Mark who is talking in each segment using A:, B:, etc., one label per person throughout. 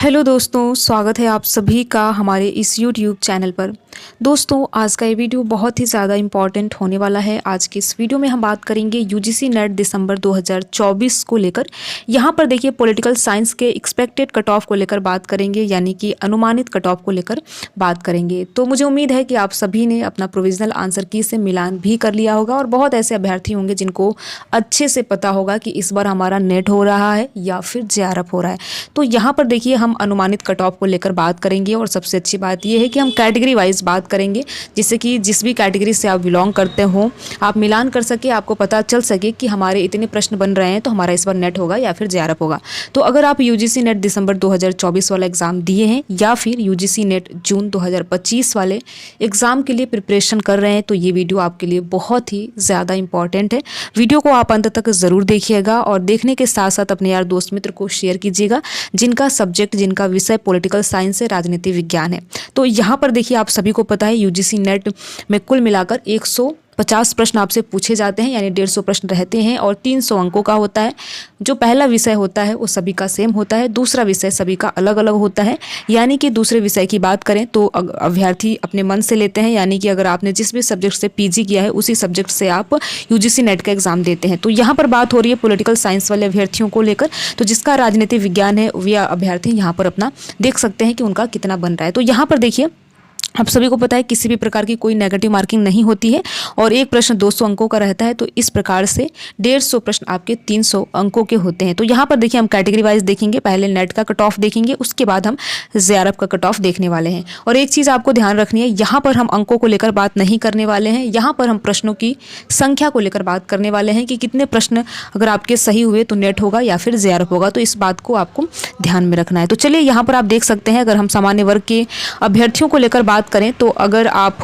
A: Hello दोस्तों, स्वागत है आप सभी का हमारे इस यूट्यूब चैनल पर। दोस्तों, आज का ये वीडियो बहुत ही ज़्यादा इम्पॉर्टेंट होने वाला है। आज की इस वीडियो में हम बात करेंगे यूजीसी नेट दिसंबर 2024 को लेकर। यहाँ पर देखिए पॉलिटिकल साइंस के एक्सपेक्टेड कट ऑफ को लेकर बात करेंगे, यानी कि अनुमानित कट ऑफ को लेकर बात करेंगे। तो मुझे उम्मीद है कि आप सभी ने अपना प्रोविजनल आंसर की से मिलान भी कर लिया होगा और बहुत ऐसे अभ्यर्थी होंगे जिनको अच्छे से पता होगा कि इस बार हमारा नेट हो रहा है या फिर जेआरएफ हो रहा है। तो यहाँ पर देखिए हम अनुमानित कट ऑफ को लेकर बात करेंगे और सबसे अच्छी बात यह है कि हम कैटेगरी वाइज बात करेंगे, जिससे कि जिस भी कैटेगरी से आप बिलोंग करते हो आप मिलान कर सके, आपको पता चल सके कि हमारे इतने प्रश्न बन रहे हैं तो हमारा इस बार नेट होगा या फिर जेआरएफ होगा। तो अगर आप यूजीसी नेट दिसंबर 2024 वाला एग्ज़ाम दिए हैं या फिर यूजीसी नेट जून 2025 वाले एग्ज़ाम के लिए प्रिपरेशन कर रहे हैं तो ये वीडियो आपके लिए बहुत ही ज़्यादा इंपॉर्टेंट है। वीडियो को आप अंत तक ज़रूर देखिएगा और देखने के साथ साथ अपने यार दोस्त मित्र को शेयर कीजिएगा जिनका सब्जेक्ट, जिनका विषय पॉलिटिकल साइंस है, राजनीति विज्ञान है। तो यहाँ पर देखिए आप सभी को पता है यूजीसी नेट में कुल मिलाकर 150 प्रश्न आपसे पूछे जाते हैं, यानी 150 प्रश्न रहते हैं और 300 अंकों का होता है। जो पहला विषय होता है वो सभी का सेम होता है, दूसरा विषय सभी का अलग अलग होता है। यानी कि दूसरे विषय की बात करें तो अभ्यर्थी अपने मन से लेते हैं, यानी कि अगर आपने जिस भी सब्जेक्ट से पीजी किया है उसी सब्जेक्ट से आप यूजीसी नेट का एग्जाम देते हैं। तो यहाँ पर बात हो रही है पॉलिटिकल साइंस वाले अभ्यर्थियों को लेकर। तो जिसका राजनीति विज्ञान है वे अभ्यर्थी यहाँ पर अपना देख सकते हैं कि उनका कितना बन रहा है। तो यहाँ पर देखिए आप सभी को पता है किसी भी प्रकार की कोई नेगेटिव मार्किंग नहीं होती है और एक प्रश्न 200 अंकों का रहता है। तो इस प्रकार से 150 प्रश्न आपके 300 अंकों के होते हैं। तो यहाँ पर देखिए हम कैटेगरी वाइज देखेंगे, पहले नेट का कट ऑफ देखेंगे, उसके बाद हम जेआरएफ का कट ऑफ देखने वाले हैं। और एक चीज़ आपको ध्यान रखनी है, यहाँ पर हम अंकों को लेकर बात नहीं करने वाले हैं, यहाँ पर हम प्रश्नों की संख्या को लेकर बात करने वाले हैं कि कितने प्रश्न अगर आपके सही हुए तो नेट होगा या फिर जेआरएफ होगा। तो इस बात को आपको ध्यान में रखना है। तो चलिए यहाँ पर आप देख सकते हैं, अगर हम सामान्य वर्ग के अभ्यर्थियों को लेकर बात करें तो अगर आप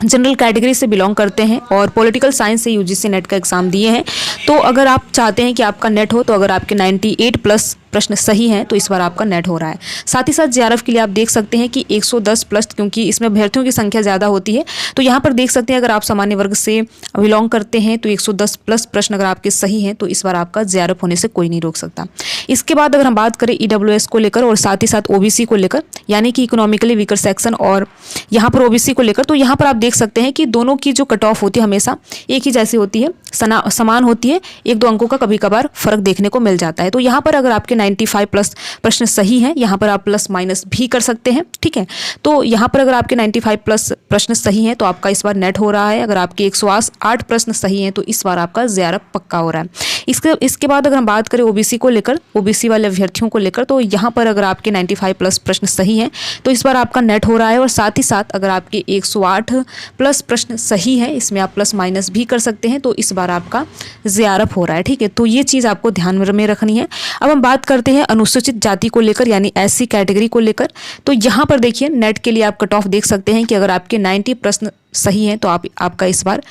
A: जनरल कैटेगरी से बिलोंग करते हैं और पॉलिटिकल साइंस से यूजीसी नेट का एग्ज़ाम दिए हैं तो अगर आप चाहते हैं कि आपका नेट हो तो अगर आपके 98 प्लस प्रश्न सही हैं तो इस बार आपका नेट हो रहा है। साथ ही साथ जेआरएफ के लिए आप देख सकते हैं कि 110 प्लस, क्योंकि इसमें अभ्यर्थियों की संख्या ज़्यादा होती है। तो यहाँ पर देख सकते हैं अगर आप सामान्य वर्ग से बिलोंग करते हैं तो 110 प्लस प्रश्न अगर आपके सही हैं तो इस बार आपका जेआरएफ होने से कोई नहीं रोक सकता। इसके बाद अगर हम बात करें ईडब्ल्यूएस को लेकर और साथ ही साथ ओबीसी को लेकर, यानी कि इकोनॉमिकली वीकर सेक्शन और यहाँ पर ओबीसी को लेकर, तो यहाँ पर आप देख सकते हैं कि दोनों की जो कट ऑफ होती है हमेशा एक ही जैसी होती है, समान होती है। 1-2 अंकों का कभी कभार फर्क देखने को मिल जाता है। तो यहाँ पर अगर आपके 95 प्लस प्रश्न सही हैं, यहाँ पर आप प्लस माइनस भी कर सकते हैं, ठीक है। तो यहाँ पर अगर आपके 95 प्लस प्रश्न सही हैं तो आपका इस बार नेट हो रहा है। अगर आपके 108 प्रश्न सही हैं तो इस बार आपका जेआरएफ पक्का हो रहा है। इसके बाद अगर हम बात करें ओबीसी को लेकर, ओबीसी वाले अभ्यर्थियों को लेकर, तो यहाँ पर अगर आपके 95 प्लस प्रश्न सही हैं तो इस बार आपका नेट हो रहा है। और साथ ही साथ अगर आपके 108 प्लस प्रश्न सही है, इसमें आप प्लस माइनस भी कर सकते हैं, तो इस बार आपका जेआरएफ हो रहा है, ठीक है। तो ये चीज़ आपको ध्यान में रखनी है। अब हम बात करते हैं अनुसूचित जाति को लेकर, यानी एससी कैटेगरी को लेकर। तो यहाँ पर देखिए नेट के लिए आप कट ऑफ देख सकते हैं कि अगर आपके 90 प्रश्न सही हैं तो आपका इस बार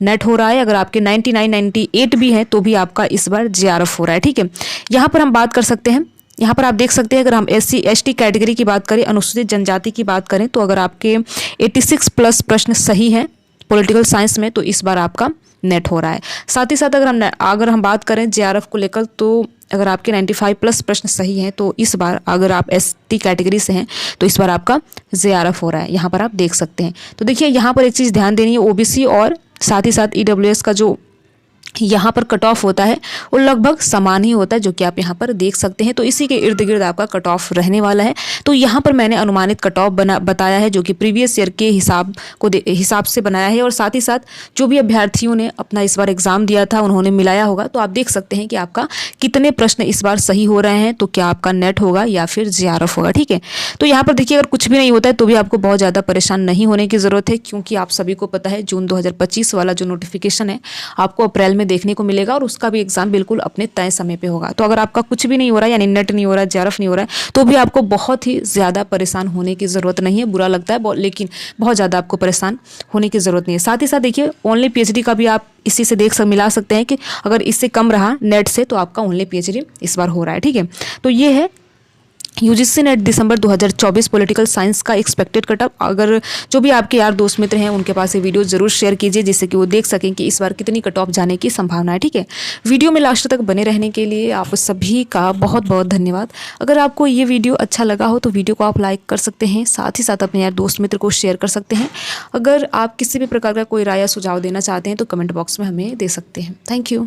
A: नेट हो रहा है। अगर आपके 99, 98 भी हैं तो भी आपका इस बार जेआरएफ हो रहा है, ठीक है। यहाँ पर हम बात कर सकते हैं, यहाँ पर आप देख सकते हैं अगर हम एससी एसटी कैटेगरी की बात करें, अनुसूचित जनजाति की बात करें, तो अगर आपके 86 प्लस प्रश्न सही हैं पॉलिटिकल साइंस में तो इस बार आपका नेट हो रहा है। साथ ही साथ अगर हम बात करें जेआरएफ को लेकर, तो अगर आपके 95 प्लस प्रश्न सही हैं तो इस बार अगर आप एसटी कैटेगरी से हैं तो इस बार आपका जेआरएफ हो रहा है। यहाँ पर आप देख सकते हैं। तो देखिए यहाँ पर एक चीज़ ध्यान देनी है, ओबीसी और साथ ही साथ ईडब्ल्यूएस का जो यहाँ पर कट ऑफ होता है वो लगभग समान ही होता है, जो कि आप यहाँ पर देख सकते हैं। तो इसी के इर्द गिर्द आपका कट ऑफ रहने वाला है। तो यहाँ पर मैंने अनुमानित कट ऑफ बताया है जो कि प्रीवियस ईयर के हिसाब से बनाया है। और साथ ही साथ जो भी अभ्यर्थियों ने अपना इस बार एग्जाम दिया था उन्होंने मिलाया होगा, तो आप देख सकते हैं कि आपका कितने प्रश्न इस बार सही हो रहे हैं, तो क्या आपका नेट होगा या फिर जेआरएफ होगा, ठीक है। तो यहाँ पर देखिए अगर कुछ भी नहीं होता है तो भी आपको बहुत ज़्यादा परेशान नहीं होने की ज़रूरत है, क्योंकि आप सभी को पता है जून 2025 वाला जो नोटिफिकेशन है आपको अप्रैल में देखने को मिलेगा और उसका भी एग्जाम बिल्कुल अपने तय समय पे होगा। तो अगर आपका कुछ भी नहीं हो रहा है, यानी नेट नहीं हो रहा है, जेआरएफ नहीं हो रहा है, तो भी आपको बहुत ही ज़्यादा परेशान होने की ज़रूरत नहीं है। बुरा लगता है लेकिन बहुत ज़्यादा आपको परेशान होने की ज़रूरत नहीं है। साथ ही साथ देखिए ओनली पीएचडी का भी आप इसी से मिला सकते हैं कि अगर इससे कम रहा नेट से तो आपका ओनली पीएचडी इस बार हो रहा है, ठीक है। तो ये है यूजीसी नेट दिसंबर 2024 पॉलिटिकल साइंस का एक्सपेक्टेड कट ऑफ। अगर जो भी आपके यार दोस्त मित्र हैं उनके पास ये वीडियो ज़रूर शेयर कीजिए, जिससे कि वो देख सकें कि इस बार कितनी कट ऑफ जाने की संभावना है। ठीक है, वीडियो में लास्ट तक बने रहने के लिए आप सभी का बहुत बहुत धन्यवाद। अगर आपको ये वीडियो अच्छा लगा हो तो वीडियो को आप लाइक कर सकते हैं, साथ ही साथ अपने यार दोस्त मित्र को शेयर कर सकते हैं। अगर आप किसी भी प्रकार का कोई राय या सुझाव देना चाहते हैं तो कमेंट बॉक्स में हमें दे सकते हैं। Thank you.